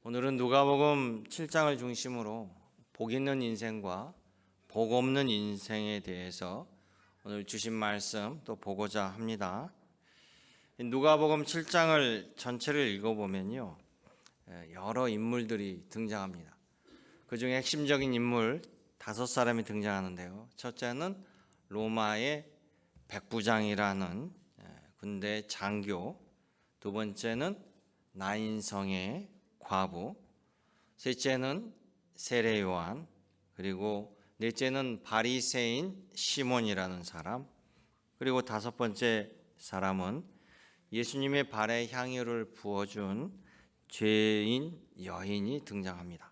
오늘은 누가복음 7장을 중심으로 복 있는 인생과 복 없는 인생에 대해서 오늘 주신 말씀 또 보고자 합니다. 누가복음 7장을 전체를 읽어보면요, 여러 인물들이 등장합니다. 그 중에 핵심적인 인물 5사람이 등장하는데요. 첫째는 로마의 백부장이라는 군대 장교, 두 번째는 나인성의 과부, 셋째는 세례 요한, 그리고 넷째는 바리새인 시몬이라는 사람, 그리고 다섯 번째 사람은 예수님의 발에 향유를 부어준 죄인 여인이 등장합니다.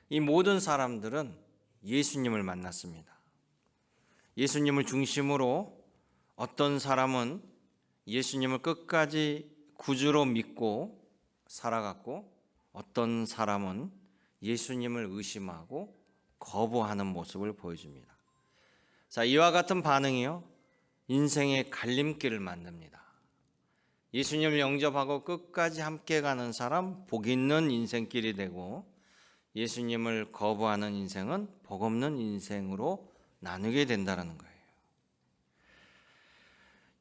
이 모든 사람들은 예수님을 만났습니다. 예수님을 중심으로 어떤 사람은 예수님을 끝까지 구주로 믿고 살아갔고, 어떤 사람은 예수님을 의심하고 거부하는 모습을 보여줍니다. 자, 이와 같은 반응이요, 인생의 갈림길을 만듭니다. 예수님을 영접하고 끝까지 함께 가는 사람, 복 있는 인생길이 되고, 예수님을 거부하는 인생은 복 없는 인생으로 나누게 된다는 거예요.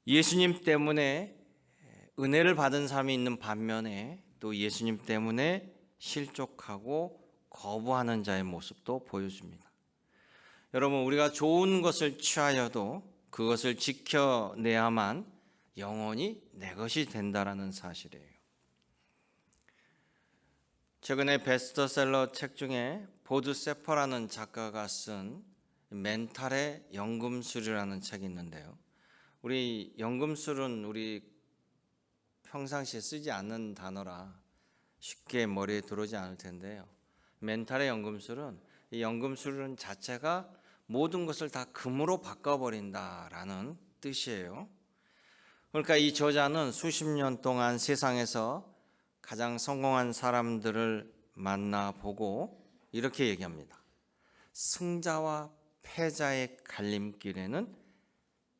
예수님 때문에 은혜를 받은 사람이 있는 반면에 또 예수님 때문에 실족하고 거부하는 자의 모습도 보여줍니다. 여러분, 우리가 좋은 것을 취하여도 그것을 지켜내야만 영원히 내 것이 된다라는 사실이에요. 최근에 베스트셀러 책 중에 보드 세퍼라는 작가가 쓴 멘탈의 연금술이라는 책이 있는데요. 우리 연금술은 우리 평상시에 쓰지 않는 단어라 쉽게 머리에 들어오지 않을 텐데요. 멘탈의 연금술은, 이 연금술은 자체가 모든 것을 다 금으로 바꿔버린다라는 뜻이에요. 그러니까 이 저자는 수십 년 동안 세상에서 가장 성공한 사람들을 만나보고 이렇게 얘기합니다. 승자와 패자의 갈림길에는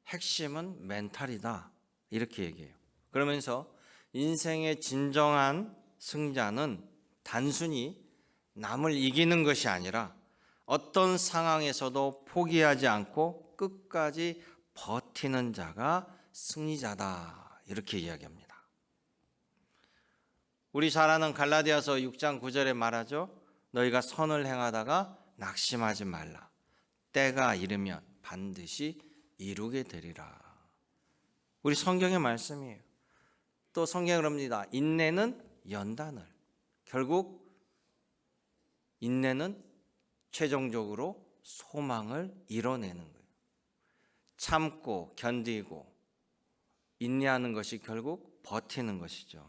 핵심은 멘탈이다, 이렇게 얘기해요. 그러면서 인생의 진정한 승자는 단순히 남을 이기는 것이 아니라 어떤 상황에서도 포기하지 않고 끝까지 버티는 자가 승리자다, 이렇게 이야기합니다. 우리 잘 아는 갈라디아서 6장 9절에 말하죠. 너희가 선을 행하다가 낙심하지 말라. 때가 이르면 반드시 이루게 되리라. 우리 성경의 말씀이에요. 또 성경은 그럽니다. 인내는 연단을. 결국 인내는 최종적으로 소망을 이뤄내는 거예요. 참고 견디고 인내하는 것이 결국 버티는 것이죠.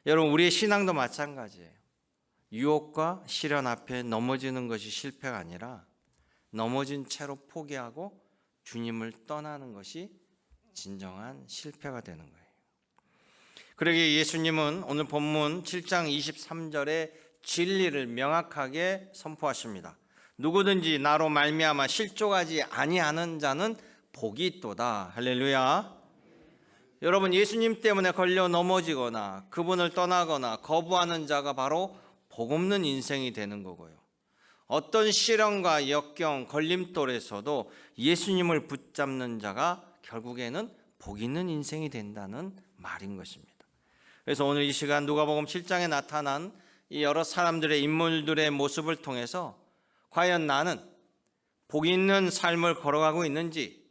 여러분, 우리의 신앙도 마찬가지예요. 유혹과 시련 앞에 넘어지는 것이 실패가 아니라 넘어진 채로 포기하고 주님을 떠나는 것이 진정한 실패가 되는 거예요. 그러기에 예수님은 오늘 본문 7장 23절에 진리를 명확하게 선포하십니다. 누구든지 나로 말미암아 실족하지 아니하는 자는 복이 있도다. 할렐루야. 여러분, 예수님 때문에 걸려 넘어지거나 그분을 떠나거나 거부하는 자가 바로 복 없는 인생이 되는 거고요. 어떤 시련과 역경, 걸림돌에서도 예수님을 붙잡는 자가 결국에는 복 있는 인생이 된다는 말인 것입니다. 그래서 오늘 이 시간 누가복음 7장에 나타난 이 여러 사람들의 인물들의 모습을 통해서 과연 나는 복 있는 삶을 걸어가고 있는지,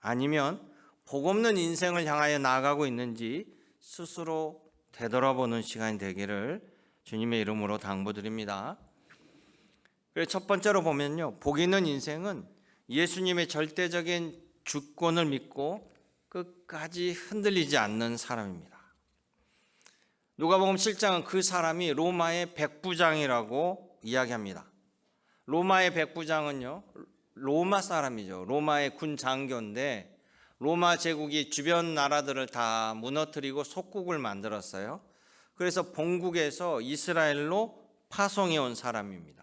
아니면 복 없는 인생을 향하여 나아가고 있는지 스스로 되돌아보는 시간이 되기를 주님의 이름으로 당부드립니다. 그래서 첫 번째로 보면요, 복 있는 인생은 예수님의 절대적인 주권을 믿고 끝까지 흔들리지 않는 사람입니다. 누가복음 7장은 그 사람이 로마의 백부장이라고 이야기합니다. 로마의 백부장은요, 로마 사람이죠. 로마의 군 장교인데 로마 제국이 주변 나라들을 다 무너뜨리고 속국을 만들었어요. 그래서 본국에서 이스라엘로 파송해 온 사람입니다.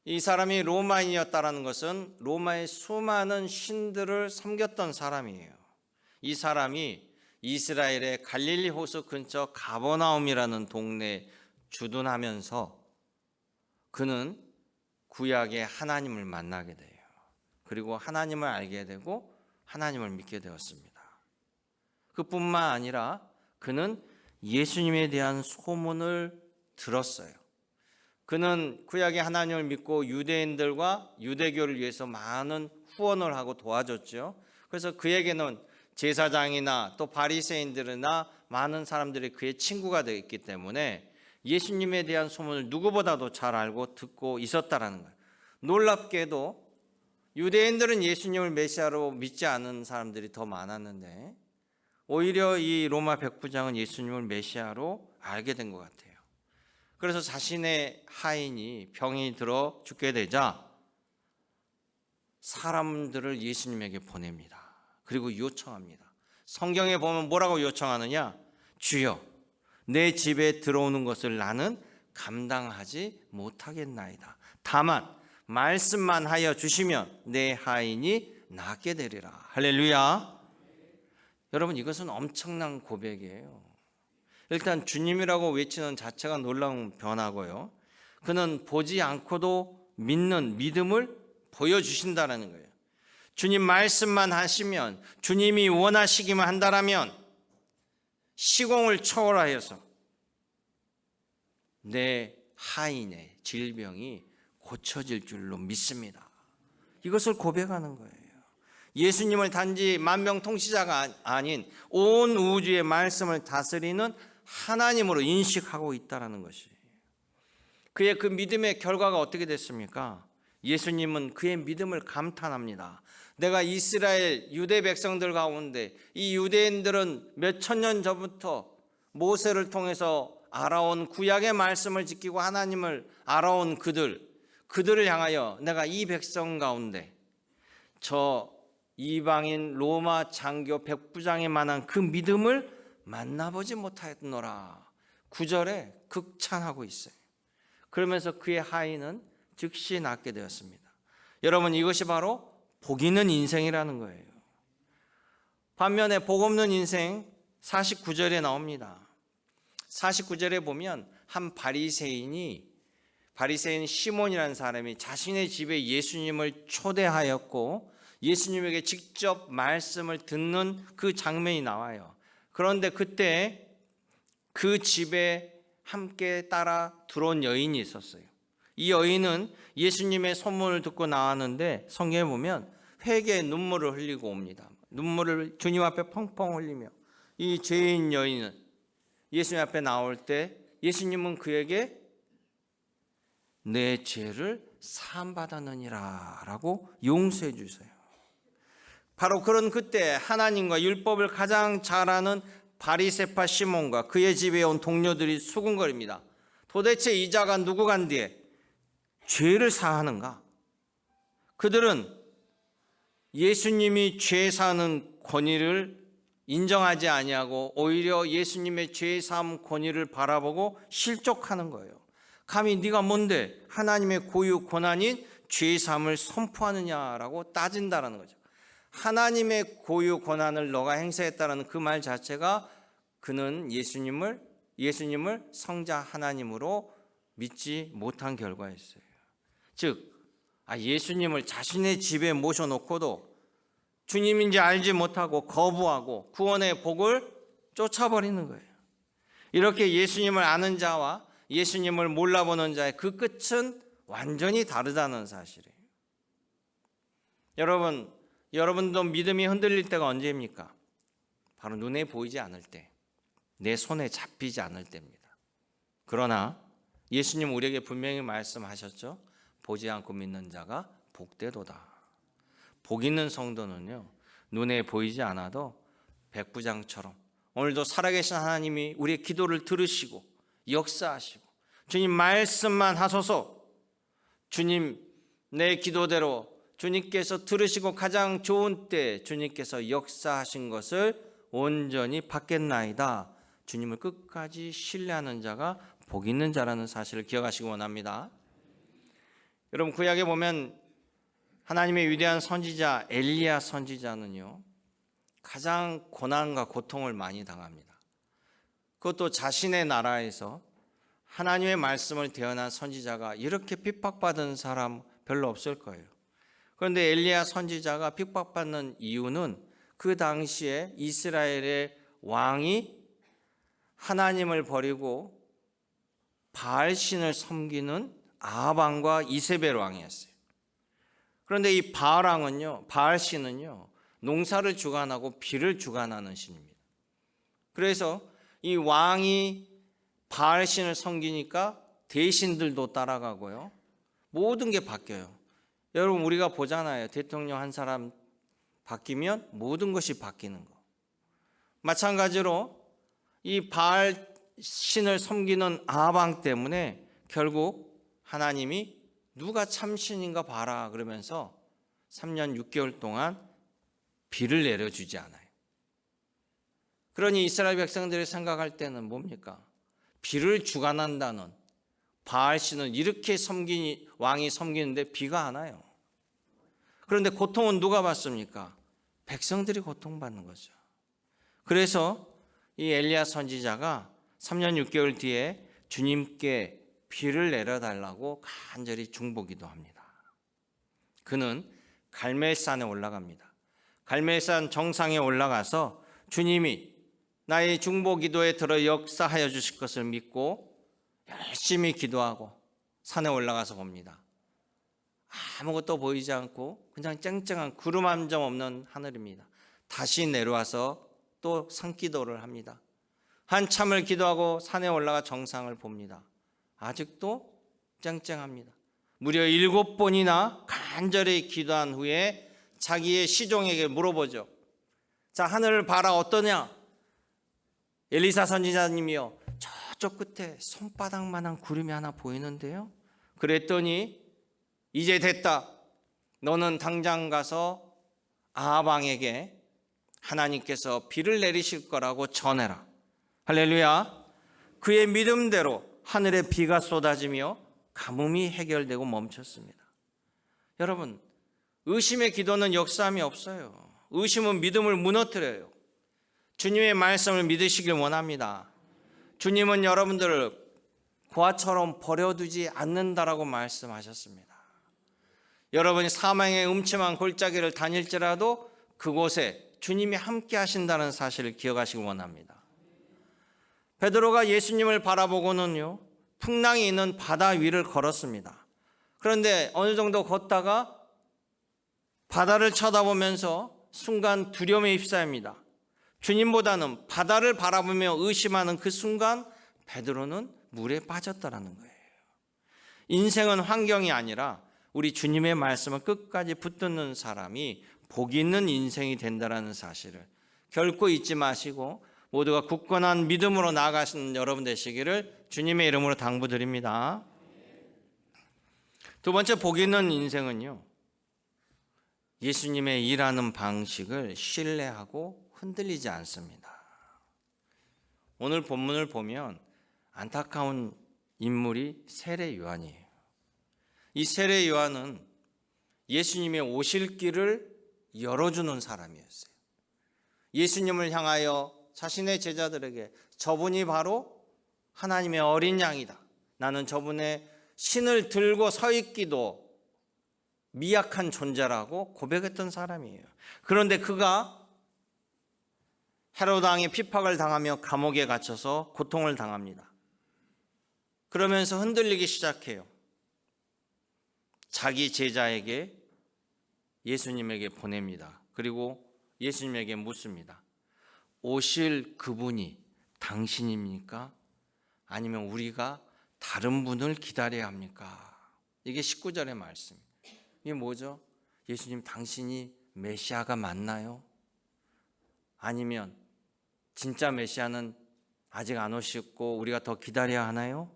이 사람이 로마인이었다는 것은 로마의 수많은 신들을 섬겼던 사람이에요. 이 사람이 이스라엘의 갈릴리 호수 근처 가버나움이라는 동네에 주둔하면서 그는 구약의 하나님을 만나게 돼요. 그리고 하나님을 알게 되고 하나님을 믿게 되었습니다. 그뿐만 아니라 그는 예수님에 대한 소문을 들었어요. 그는 구약의 하나님을 믿고 유대인들과 유대교를 위해서 많은 후원을 하고 도와줬죠. 그래서 그에게는 제사장이나 또 바리새인들이나 많은 사람들이 그의 친구가 되었기 때문에 예수님에 대한 소문을 누구보다도 잘 알고 듣고 있었다라는 거예요. 놀랍게도 유대인들은 예수님을 메시아로 믿지 않은 사람들이 더 많았는데 오히려 이 로마 백부장은 예수님을 메시아로 알게 된 것 같아요. 그래서 자신의 하인이 병이 들어 죽게 되자 사람들을 예수님에게 보냅니다. 그리고 요청합니다. 성경에 보면 뭐라고 요청하느냐? 주여, 내 집에 들어오는 것을 나는 감당하지 못하겠나이다. 다만 말씀만 하여 주시면 내 하인이 낫게 되리라. 할렐루야. 여러분, 이것은 엄청난 고백이에요. 일단 주님이라고 외치는 자체가 놀라운 변화고요. 그는 보지 않고도 믿는 믿음을 보여주신다는 거예요. 주님 말씀만 하시면, 주님이 원하시기만 한다라면 시공을 초월하여서 내 하인의 질병이 고쳐질 줄로 믿습니다. 이것을 고백하는 거예요. 예수님을 단지 만병통치자가 아닌 온 우주의 말씀을 다스리는 하나님으로 인식하고 있다는 것이에요. 그의 그 믿음의 결과가 어떻게 됐습니까? 예수님은 그의 믿음을 감탄합니다. 내가 이스라엘 유대 백성들 가운데 이 유대인들은 몇 천 년 전부터 모세를 통해서 알아온 구약의 말씀을 지키고 하나님을 알아온 그들을 향하여 내가 이 백성 가운데 저 이방인 로마 장교 백부장에 만한 그 믿음을 만나보지 못하였노라. 9절에 극찬하고 있어요. 그러면서 그의 하인은 즉시 낫게 되었습니다. 여러분, 이것이 바로 복 있는 인생이라는 거예요. 반면에 복 없는 인생 49절에 나옵니다. 49절에 보면 한 바리새인 시몬이라는 사람이 자신의 집에 예수님을 초대하였고 예수님에게 직접 말씀을 듣는 그 장면이 나와요. 그런데 그때 그 집에 함께 따라 들어온 여인이 있었어요. 이 여인은 예수님의 소문을 듣고 나왔는데 성경에 보면 회개의 눈물을 흘리고 옵니다. 눈물을 주님 앞에 펑펑 흘리며 이 죄인 여인은 예수님 앞에 나올 때 예수님은 그에게 내 죄를 사함받았느니라 라고 용서해 주세요. 바로 그런 그때 하나님과 율법을 가장 잘 아는 바리새파 시몬과 그의 집에 온 동료들이 수군거립니다. 도대체 이 자가 누구 간디에 죄를 사하는가? 그들은 예수님이 죄 사하는 권위를 인정하지 아니하고 오히려 예수님의 죄 사함 권위를 바라보고 실족하는 거예요. 감히 네가 뭔데 하나님의 고유 권한인 죄 사함을 선포하느냐라고 따진다라는 거죠. 하나님의 고유 권한을 너가 행사했다는 그 말 자체가 그는 예수님을 성자 하나님으로 믿지 못한 결과였어요. 즉 예수님을 자신의 집에 모셔놓고도 주님인지 알지 못하고 거부하고 구원의 복을 쫓아버리는 거예요. 이렇게 예수님을 아는 자와 예수님을 몰라보는 자의 그 끝은 완전히 다르다는 사실이에요. 여러분도 믿음이 흔들릴 때가 언제입니까? 바로 눈에 보이지 않을 때, 내 손에 잡히지 않을 때입니다. 그러나 예수님 우리에게 분명히 말씀하셨죠. 보지 않고 믿는 자가 복되도다. 복 있는 성도는요, 눈에 보이지 않아도 백부장처럼 오늘도 살아계신 하나님이 우리의 기도를 들으시고 역사하시고 주님 말씀만 하소서, 주님 내 기도대로 주님께서 들으시고 가장 좋은 때 주님께서 역사하신 것을 온전히 받겠나이다. 주님을 끝까지 신뢰하는 자가 복 있는 자라는 사실을 기억하시기 원합니다. 여러분, 구약에 보면 하나님의 위대한 선지자 엘리야 선지자는요, 가장 고난과 고통을 많이 당합니다. 그것도 자신의 나라에서 하나님의 말씀을 대언한 선지자가 이렇게 핍박받은 사람 별로 없을 거예요. 그런데 엘리야 선지자가 핍박받는 이유는 그 당시에 이스라엘의 왕이 하나님을 버리고 바알신을 섬기는 아합 왕과 이세벨 왕이었어요. 그런데 이 바알신은요, 농사를 주관하고 비를 주관하는 신입니다. 그래서 이 왕이 바알신을 섬기니까 대신들도 따라가고요. 모든 게 바뀌어요. 여러분, 우리가 보잖아요. 대통령 한 사람 바뀌면 모든 것이 바뀌는 거. 마찬가지로 이 바알신을 섬기는 아합 왕 때문에 결국 하나님이 누가 참신인가 봐라 그러면서 3년 6개월 동안 비를 내려주지 않아요. 그러니 이스라엘 백성들이 생각할 때는 뭡니까? 비를 주관한다는 바알신을 이렇게 왕이 섬기는데 비가 안 와요. 그런데 고통은 누가 받습니까? 백성들이 고통받는 거죠. 그래서 이 엘리야 선지자가 3년 6개월 뒤에 주님께 비를 내려달라고 간절히 중보기도 합니다. 그는 갈멜산에 올라갑니다. 갈멜산 정상에 올라가서 주님이 나의 중보기도에 들어 역사하여 주실 것을 믿고 열심히 기도하고 산에 올라가서 봅니다. 아무것도 보이지 않고 그냥 쨍쨍한 구름 한 점 없는 하늘입니다. 다시 내려와서 또 산기도를 합니다. 한참을 기도하고 산에 올라가 정상을 봅니다. 아직도 쨍쨍합니다. 무려 7번이나 간절히 기도한 후에 자기의 시종에게 물어보죠. 자, 하늘을 봐라, 어떠냐? 엘리사 선지자님이요, 저쪽 끝에 손바닥만한 구름이 하나 보이는데요. 그랬더니 이제 됐다. 너는 당장 가서 아합 왕에게 하나님께서 비를 내리실 거라고 전해라. 할렐루야. 그의 믿음대로 하늘에 비가 쏟아지며 가뭄이 해결되고 멈췄습니다. 여러분, 의심의 기도는 역사함이 없어요. 의심은 믿음을 무너뜨려요. 주님의 말씀을 믿으시길 원합니다. 주님은 여러분들을 고아처럼 버려두지 않는다라고 말씀하셨습니다. 여러분이 사망의 음침한 골짜기를 다닐지라도 그곳에 주님이 함께 하신다는 사실을 기억하시기 원합니다. 베드로가 예수님을 바라보고는요, 풍랑이 있는 바다 위를 걸었습니다. 그런데 어느 정도 걷다가 바다를 쳐다보면서 순간 두려움에 휩싸입니다. 주님보다는 바다를 바라보며 의심하는 그 순간 베드로는 물에 빠졌다라는 거예요. 인생은 환경이 아니라 우리 주님의 말씀을 끝까지 붙드는 사람이 복이 있는 인생이 된다는 사실을 결코 잊지 마시고 모두가 굳건한 믿음으로 나아가시는 여러분 되시기를 주님의 이름으로 당부드립니다. 두 번째, 복이 있는 인생은요, 예수님의 일하는 방식을 신뢰하고 흔들리지 않습니다. 오늘 본문을 보면 안타까운 인물이 세례 요한이에요. 이 세례 요한은 예수님의 오실 길을 열어주는 사람이었어요. 예수님을 향하여 자신의 제자들에게 저분이 바로 하나님의 어린 양이다. 나는 저분의 신을 들고 서 있기도 미약한 존재라고 고백했던 사람이에요. 그런데 그가 헤로드 왕의 핍박을 당하며 감옥에 갇혀서 고통을 당합니다. 그러면서 흔들리기 시작해요. 자기 제자에게 예수님에게 보냅니다. 그리고 예수님에게 묻습니다. 오실 그분이 당신입니까? 아니면 우리가 다른 분을 기다려야 합니까? 이게 19절의 말씀. 이게 뭐죠? 예수님, 당신이 메시아가 맞나요? 아니면 진짜 메시아는 아직 안 오셨고 우리가 더 기다려야 하나요?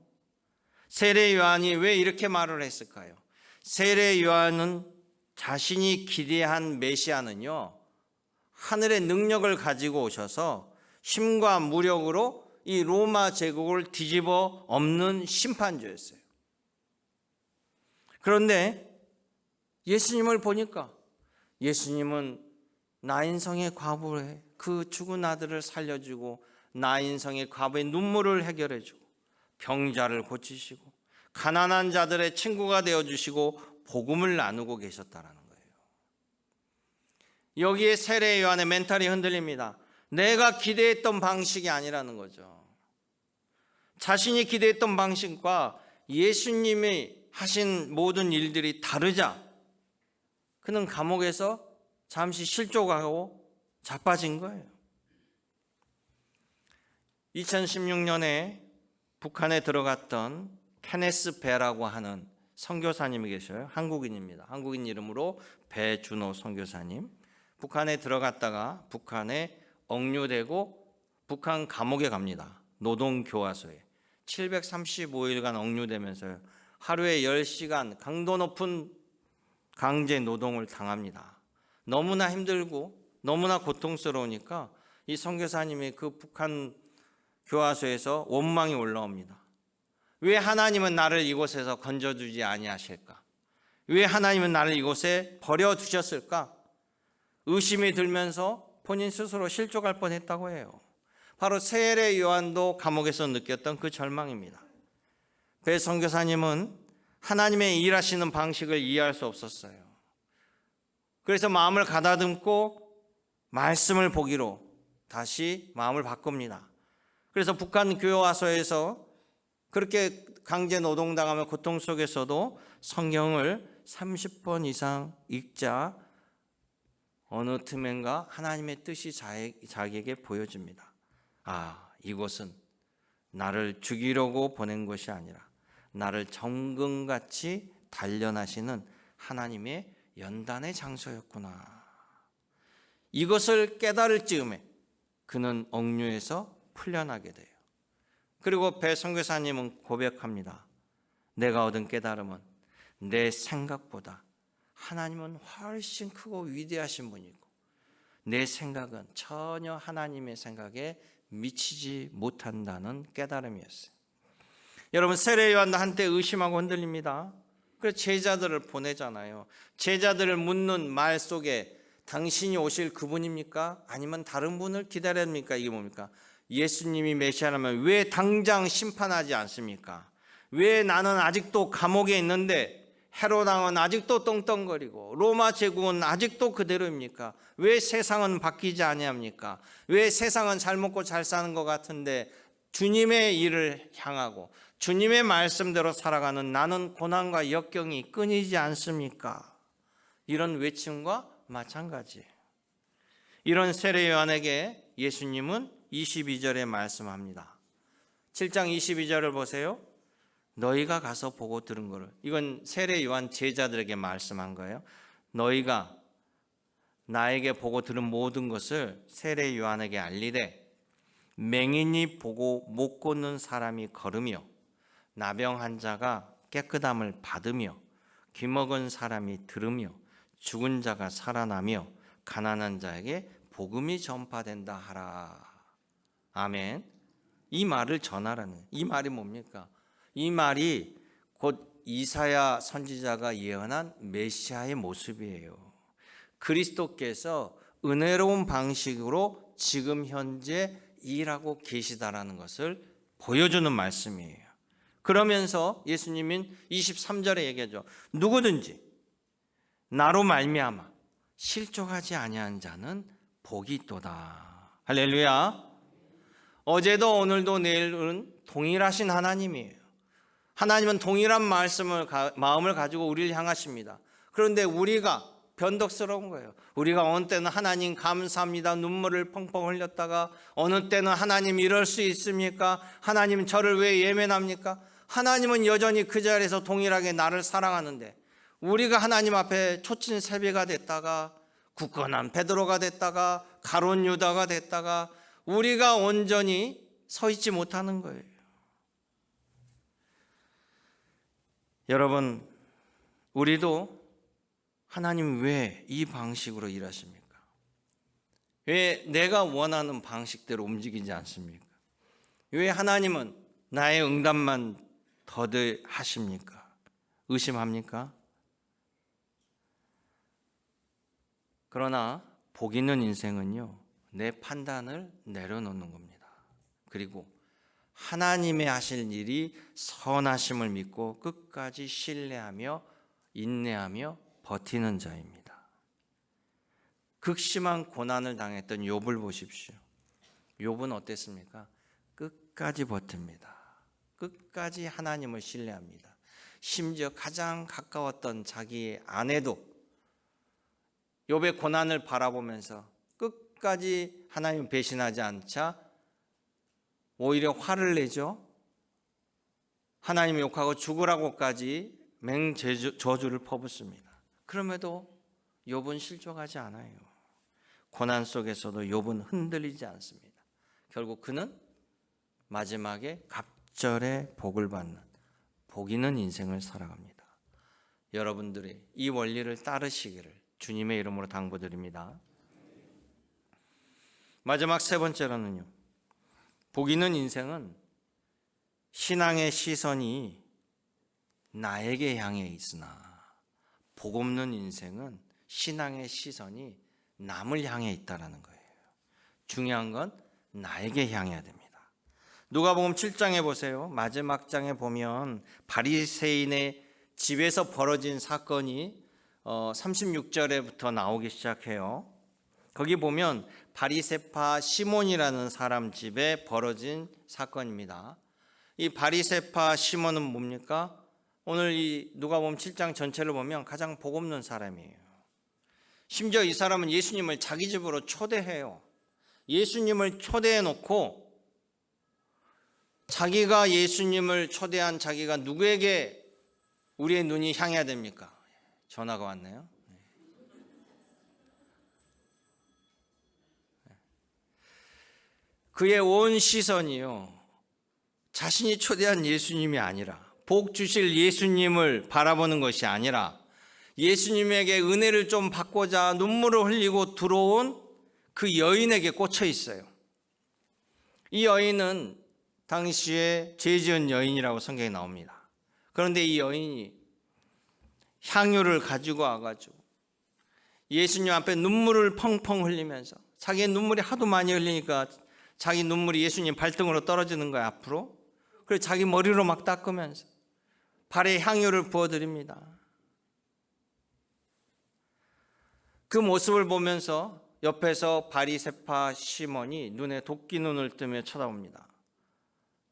세례 요한이 왜 이렇게 말을 했을까요? 세례 요한은 자신이 기대한 메시아는요, 하늘의 능력을 가지고 오셔서 힘과 무력으로 이 로마 제국을 뒤집어 엎는 심판주였어요. 그런데 예수님을 보니까 예수님은 나인성의 과부의 그 죽은 아들을 살려주고 나인성의 과부의 눈물을 해결해주고 병자를 고치시고 가난한 자들의 친구가 되어주시고 복음을 나누고 계셨다라는 거예요. 여기에 세례 요한의 멘탈이 흔들립니다. 내가 기대했던 방식이 아니라는 거죠. 자신이 기대했던 방식과 예수님이 하신 모든 일들이 다르자 그는 감옥에서 잠시 실족하고 자빠진 거예요. 2016년에 북한에 들어갔던 케네스 배라고 하는 선교사님이 계셔요. 한국인입니다. 한국인 이름으로 배준호 선교사님. 북한에 들어갔다가 북한에 억류되고 북한 감옥에 갑니다. 노동교화소에 735일간 억류되면서 하루에 10시간 강도 높은 강제 노동을 당합니다. 너무나 힘들고 너무나 고통스러우니까 이 선교사님이 그 북한 교화소에서 원망이 올라옵니다. 왜 하나님은 나를 이곳에서 건져주지 아니하실까? 왜 하나님은 나를 이곳에 버려두셨을까? 의심이 들면서 본인 스스로 실족할 뻔했다고 해요. 바로 세례 요한도 감옥에서 느꼈던 그 절망입니다. 배 선교사님은 하나님의 일하시는 방식을 이해할 수 없었어요. 그래서 마음을 가다듬고 말씀을 보기로 다시 마음을 바꿉니다. 그래서 북한 교화소에서 그렇게 강제 노동당하며 고통 속에서도 성경을 30번 이상 읽자 어느 틈엔가 하나님의 뜻이 자기에게 보여집니다. 아, 이곳은 나를 죽이려고 보낸 것이 아니라 나를 정금같이 단련하시는 하나님의 연단의 장소였구나. 이것을 깨달을 즈음에 그는 억류에서 풀려나게 돼요. 그리고 배 선교사님은 고백합니다. 내가 얻은 깨달음은 내 생각보다 하나님은 훨씬 크고 위대하신 분이고 내 생각은 전혀 하나님의 생각에 미치지 못한다는 깨달음이었어요. 여러분, 세례 요한도 한때 의심하고 흔들립니다. 그래서 제자들을 보내잖아요. 제자들을 묻는 말 속에 당신이 오실 그분입니까? 아니면 다른 분을 기다려야 합니까? 이게 뭡니까? 예수님이 메시아라면 왜 당장 심판하지 않습니까? 왜 나는 아직도 감옥에 있는데 헤롯 왕은 아직도 떵떵거리고 로마 제국은 아직도 그대로입니까? 왜 세상은 바뀌지 아니합니까? 왜 세상은 잘 먹고 잘 사는 것 같은데 주님의 일을 향하고 주님의 말씀대로 살아가는 나는 고난과 역경이 끊이지 않습니까? 이런 외침과 마찬가지예요. 이런 세례 요한에게 예수님은 22절에 말씀합니다. 7장 22절을 보세요. 너희가 가서 보고 들은 거를, 이건 세례 요한 제자들에게 말씀한 거예요. 너희가 나에게 보고 들은 모든 것을 세례 요한에게 알리되 맹인이 보고 못 걷는 사람이 걸으며 나병 환자가 깨끗함을 받으며 귀먹은 사람이 들으며 죽은 자가 살아나며 가난한 자에게 복음이 전파된다 하라. 아멘. 이 말을 전하라는, 이 말이 뭡니까? 이 말이 곧 이사야 선지자가 예언한 메시아의 모습이에요. 그리스도께서 은혜로운 방식으로 지금 현재 일하고 계시다라는 것을 보여주는 말씀이에요. 그러면서 예수님은 23절에 얘기하죠. 누구든지 나로 말미암아 실족하지 아니한 자는 복이 있도다. 할렐루야. 어제도 오늘도 내일은 동일하신 하나님이에요. 하나님은 동일한 마음을 가지고 우리를 향하십니다. 그런데 우리가 변덕스러운 거예요. 우리가 어느 때는 하나님 감사합니다 눈물을 펑펑 흘렸다가 어느 때는 하나님 이럴 수 있습니까? 하나님 저를 왜 예면합니까? 하나님은 여전히 그 자리에서 동일하게 나를 사랑하는데 우리가 하나님 앞에 초친 세배가 됐다가 굳건한 베드로가 됐다가 가룟 유다가 됐다가 우리가 온전히 서 있지 못하는 거예요. 여러분, 우리도 하나님 왜 이 방식으로 일하십니까? 왜 내가 원하는 방식대로 움직이지 않습니까? 왜 하나님은 나의 응답만 더디 하십니까? 의심합니까? 그러나 복 있는 인생은요, 내 판단을 내려놓는 겁니다. 그리고 하나님의 하실 일이 선하심을 믿고 끝까지 신뢰하며 인내하며 버티는 자입니다. 극심한 고난을 당했던 욥을 보십시오. 욥은 어땠습니까? 끝까지 버팁니다. 끝까지 하나님을 신뢰합니다. 심지어 가장 가까웠던 자기의 아내도 욥의 고난을 바라보면서 끝까지 하나님을 배신하지 않자 오히려 화를 내죠. 하나님을 욕하고 죽으라고까지 맹저주를 퍼붓습니다. 그럼에도 욥은 실족하지 않아요. 고난 속에서도 욥은 흔들리지 않습니다. 결국 그는 마지막에 갑절의 복을 받는 복 있는 인생을 살아갑니다. 여러분들이 이 원리를 따르시기를 주님의 이름으로 당부드립니다. 마지막 세 번째로는요, 복 있는 인생은 신앙의 시선이 나에게 향해 있으나 복 없는 인생은 신앙의 시선이 남을 향해 있다라는 거예요. 중요한 건 나에게 향해야 됩니다. 누가복음 7장에 보세요. 마지막 장에 보면 바리새인의 집에서 벌어진 사건이 36절에부터 나오기 시작해요. 거기 보면 바리새파 시몬이라는 사람 집에 벌어진 사건입니다. 이 바리새파 시몬은 뭡니까? 오늘 이 누가복음 7장 전체를 보면 가장 복 없는 사람이에요. 심지어 이 사람은 예수님을 자기 집으로 초대해요. 예수님을 초대해 놓고 자기가 예수님을 초대한 자기가 누구에게 우리의 눈이 향해야 됩니까? 전화가 왔네요. 그의 온 시선이요, 자신이 초대한 예수님이 아니라, 복 주실 예수님을 바라보는 것이 아니라 예수님에게 은혜를 좀 받고자 눈물을 흘리고 들어온 그 여인에게 꽂혀 있어요. 이 여인은 당시에 죄 지은 여인이라고 성경에 나옵니다. 그런데 이 여인이 향유를 가지고 와가지고 예수님 앞에 눈물을 펑펑 흘리면서, 자기의 눈물이 하도 많이 흘리니까 자기 눈물이 예수님 발등으로 떨어지는 거야, 앞으로. 그래서 자기 머리로 막 닦으면서 발에 향유를 부어드립니다. 그 모습을 보면서 옆에서 바리새파 시몬이 눈에 도끼 눈을 뜨며 쳐다봅니다.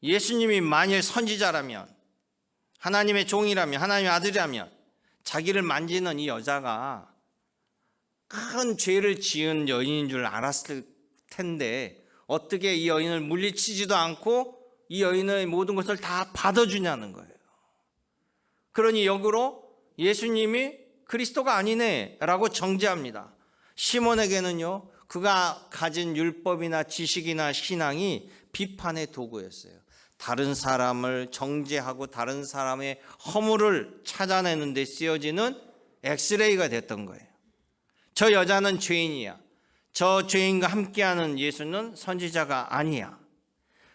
예수님이 만일 선지자라면, 하나님의 종이라면, 하나님의 아들이라면 자기를 만지는 이 여자가 큰 죄를 지은 여인인 줄 알았을 텐데 어떻게 이 여인을 물리치지도 않고 이 여인의 모든 것을 다 받아주냐는 거예요. 그러니 역으로 예수님이 그리스도가 아니네 라고 정죄합니다. 시몬에게는요, 그가 가진 율법이나 지식이나 신앙이 비판의 도구였어요. 다른 사람을 정죄하고 다른 사람의 허물을 찾아내는 데 쓰여지는 엑스레이가 됐던 거예요. 저 여자는 죄인이야. 저 죄인과 함께하는 예수는 선지자가 아니야.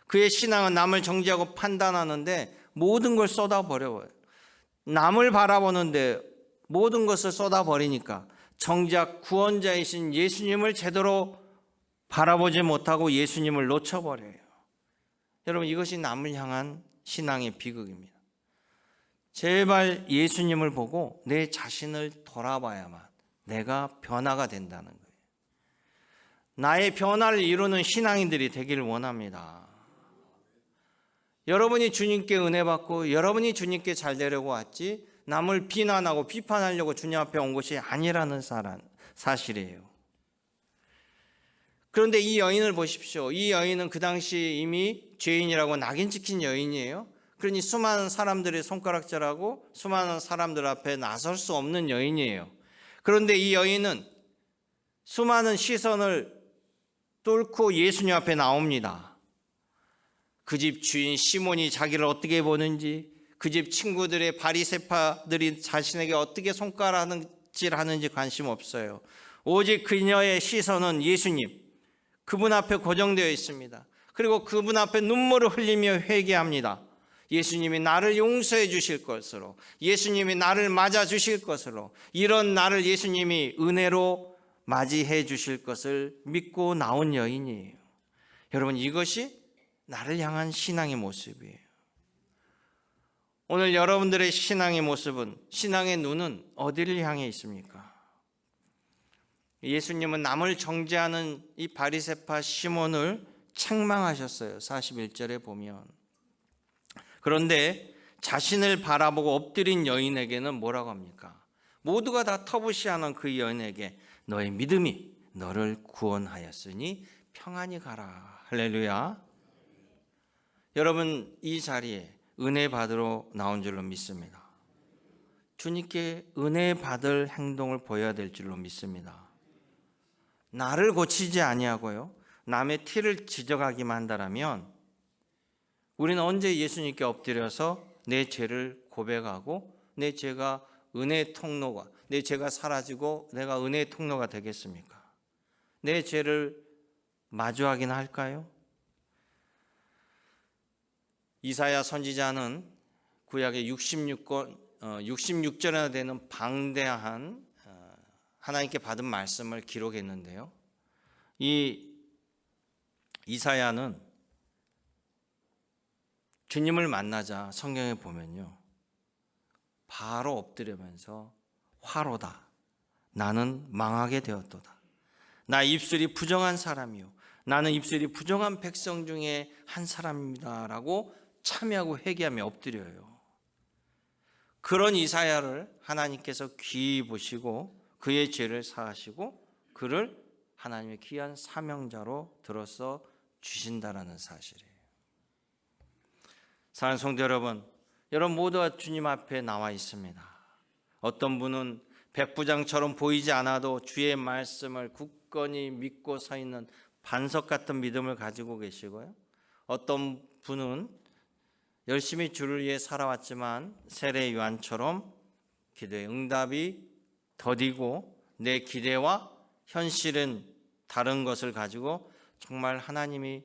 그의 신앙은 남을 정죄하고 판단하는데 모든 걸 쏟아버려요. 남을 바라보는데 모든 것을 쏟아버리니까 정작 구원자이신 예수님을 제대로 바라보지 못하고 예수님을 놓쳐버려요. 여러분, 이것이 남을 향한 신앙의 비극입니다. 제발 예수님을 보고 내 자신을 돌아봐야만 내가 변화가 된다는 거예요. 나의 변화를 이루는 신앙인들이 되기를 원합니다. 여러분이 주님께 은혜 받고 여러분이 주님께 잘 되려고 왔지 남을 비난하고 비판하려고 주님 앞에 온 것이 아니라는 사실이에요. 그런데 이 여인을 보십시오. 이 여인은 그 당시 이미 죄인이라고 낙인 찍힌 여인이에요. 그러니 수많은 사람들의 손가락질하고 수많은 사람들 앞에 나설 수 없는 여인이에요. 그런데 이 여인은 수많은 시선을 뚫고 예수님 앞에 나옵니다. 그 집 주인 시몬이 자기를 어떻게 보는지, 그 집 친구들의 바리새파들이 자신에게 어떻게 손가락질하는지 관심 없어요. 오직 그녀의 시선은 예수님, 그분 앞에 고정되어 있습니다. 그리고 그분 앞에 눈물을 흘리며 회개합니다. 예수님이 나를 용서해 주실 것으로, 예수님이 나를 맞아 주실 것으로, 이런 나를 예수님이 은혜로 맞이해 주실 것을 믿고 나온 여인이에요. 여러분, 이것이 나를 향한 신앙의 모습이에요. 오늘 여러분들의 신앙의 모습은, 신앙의 눈은 어디를 향해 있습니까? 예수님은 남을 정죄하는 이 바리새파 시몬을 책망하셨어요. 41절에 보면. 그런데 자신을 바라보고 엎드린 여인에게는 뭐라고 합니까? 모두가 다 터부시하는 그 여인에게 너의 믿음이 너를 구원하였으니 평안히 가라. 할렐루야. 여러분, 이 자리에 은혜 받으러 나온 줄로 믿습니다. 주님께 은혜 받을 행동을 보여야 될 줄로 믿습니다. 나를 고치지 아니하고요, 남의 티를 지적하기만 한다면 우리는 언제 예수님께 엎드려서 내 죄를 고백하고 내 죄가 은혜의 통로가, 내 죄가 사라지고 내가 은혜의 통로가 되겠습니까? 내 죄를 마주하긴 할까요? 이사야 선지자는 구약의 66절이나 되는 방대한 하나님께 받은 말씀을 기록했는데요. 이 이사야는 주님을 만나자 성경에 보면요, 바로 엎드리면서 화로다. 나는 망하게 되었도다. 나 입술이 부정한 사람이요, 나는 입술이 부정한 백성 중에 한 사람입니다 라고 참여하고 회개하며 엎드려요. 그런 이사야를 하나님께서 귀히 보시고 그의 죄를 사하시고 그를 하나님의 귀한 사명자로 들어서 주신다라는 사실이에요. 사랑하는 성도 여러분, 여러분 모두가 주님 앞에 나와 있습니다. 어떤 분은 백부장처럼 보이지 않아도 주의 말씀을 굳건히 믿고 서 있는 반석 같은 믿음을 가지고 계시고요, 어떤 분은 열심히 주를 위해 살아왔지만 세례 요한처럼 기도의 응답이 더디고 내 기대와 현실은 다른 것을 가지고 정말 하나님이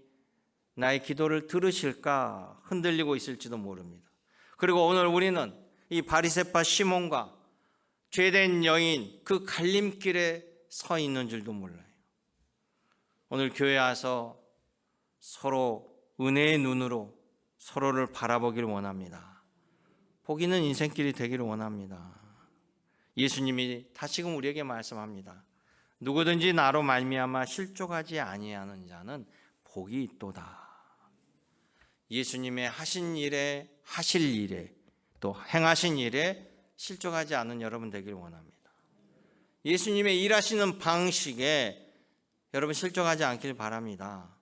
나의 기도를 들으실까 흔들리고 있을지도 모릅니다. 그리고 오늘 우리는 이 바리새파 시몬과 죄된 여인 그 갈림길에 서 있는 줄도 몰라요. 오늘 교회 와서 서로 은혜의 눈으로 서로를 바라보기를 원합니다. 복이는 인생길이 되기를 원합니다. 예수님이 다시금 우리에게 말씀합니다. 누구든지 나로 말미암아 실족하지 아니하는 자는 복이 있도다. 예수님의 하신 일에, 하실 일에, 또 행하신 일에 실족하지 않은 여러분 되기를 원합니다. 예수님의 일하시는 방식에 여러분 실족하지 않길 바랍니다.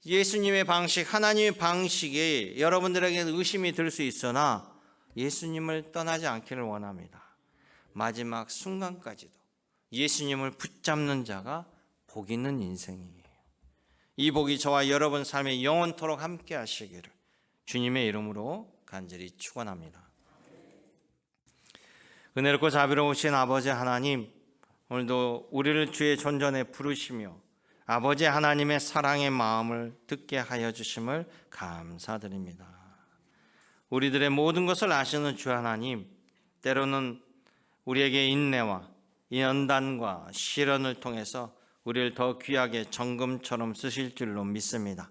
예수님의 방식, 하나님의 방식이 여러분들에게 의심이 들 수 있으나 예수님을 떠나지 않기를 원합니다. 마지막 순간까지도 예수님을 붙잡는 자가 복 있는 인생이에요. 이 복이 저와 여러분 삶에 영원토록 함께 하시기를 주님의 이름으로 간절히 축원합니다. 은혜롭고 자비로우신 아버지 하나님, 오늘도 우리를 주의 존전에 부르시며 아버지 하나님의 사랑의 마음을 듣게 하여 주심을 감사드립니다. 우리들의 모든 것을 아시는 주 하나님, 때로는 우리에게 인내와 연단과 시련을 통해서 우리를 더 귀하게 정금처럼 쓰실 줄로 믿습니다.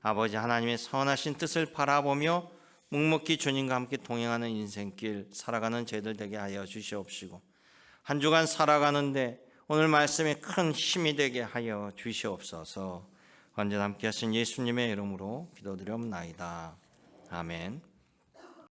아버지 하나님의 선하신 뜻을 바라보며 묵묵히 주님과 함께 동행하는 인생길 살아가는 저희들 되게 하여 주시옵시고, 한 주간 살아가는데 오늘 말씀에 큰 힘이 되게 하여 주시옵소서. 언제나 함께 하신 예수님의 이름으로 기도드리옵나이다. 아멘.